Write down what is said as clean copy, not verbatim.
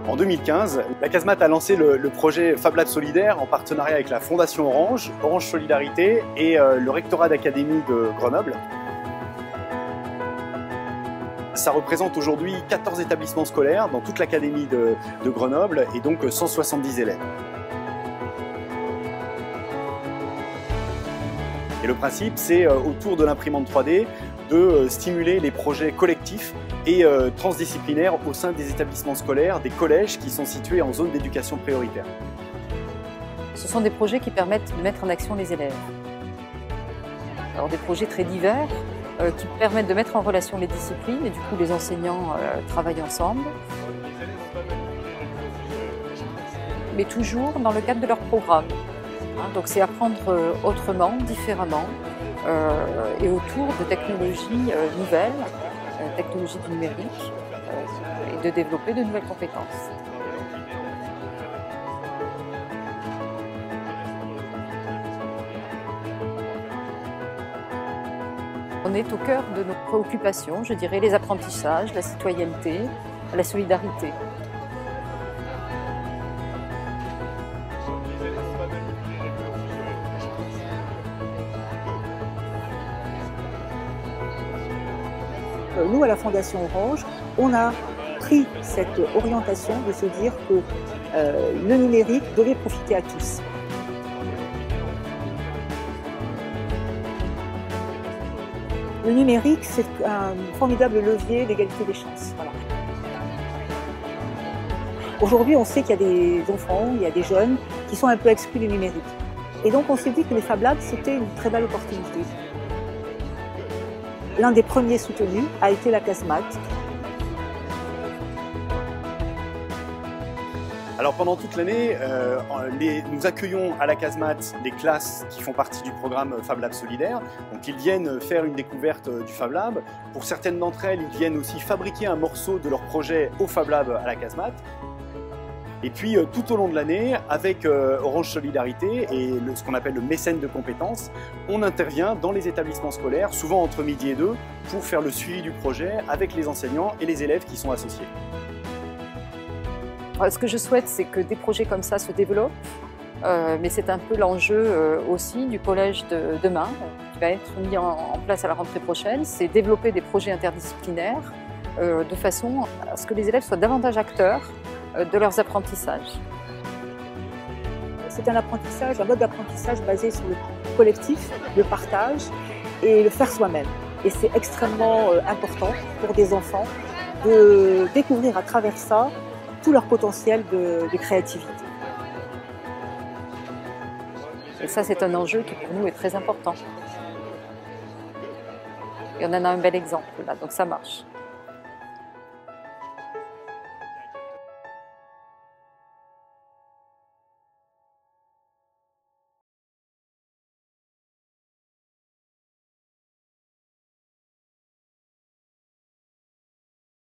En 2015, la Casemate a lancé le projet Fab Lab Solidaire en partenariat avec la Fondation Orange, Orange Solidarité et le rectorat d'académie de Grenoble. Ça représente aujourd'hui 14 établissements scolaires dans toute l'académie de Grenoble et donc 170 élèves. Et le principe, c'est autour de l'imprimante 3D de stimuler les projets collectifs et transdisciplinaires au sein des établissements scolaires, des collèges qui sont situés en zone d'éducation prioritaire. Ce sont des projets qui permettent de mettre en action les élèves. Alors des projets très divers qui permettent de mettre en relation les disciplines et du coup les enseignants travaillent ensemble. Mais toujours dans le cadre de leur programme. Donc c'est apprendre autrement, différemment et autour de technologies nouvelles, technologies du numérique et de développer de nouvelles compétences. On est au cœur de nos préoccupations, je dirais les apprentissages, la citoyenneté, la solidarité. Nous, à la Fondation Orange, on a pris cette orientation de se dire que le numérique devait profiter à tous. Le numérique, c'est un formidable levier d'égalité des chances. Voilà. Aujourd'hui, on sait qu'il y a des enfants, il y a des jeunes qui sont un peu exclus du numérique. Et donc, on s'est dit que les Fab Labs, c'était une très belle opportunité. L'un des premiers soutenus a été la Casemate. Alors pendant toute l'année, nous accueillons à la Casemate les classes qui font partie du programme Fab Lab Solidaire. Donc ils viennent faire une découverte du Fab Lab. Pour certaines d'entre elles, ils viennent aussi fabriquer un morceau de leur projet au Fab Lab à la Casemate. Et puis tout au long de l'année, avec Orange Solidarité et ce qu'on appelle le mécène de compétences, on intervient dans les établissements scolaires, souvent entre midi et 2, pour faire le suivi du projet avec les enseignants et les élèves qui sont associés. Ce que je souhaite, c'est que des projets comme ça se développent, mais c'est un peu l'enjeu aussi du collège de demain, qui va être mis en place à la rentrée prochaine, c'est développer des projets interdisciplinaires de façon à ce que les élèves soient davantage acteurs de leurs apprentissages. C'est un apprentissage, un mode d'apprentissage basé sur le collectif, le partage et le faire soi-même. Et c'est extrêmement important pour des enfants de découvrir à travers ça tout leur potentiel de créativité. Et ça, c'est un enjeu qui pour nous est très important. Et on en a un bel exemple là, donc ça marche.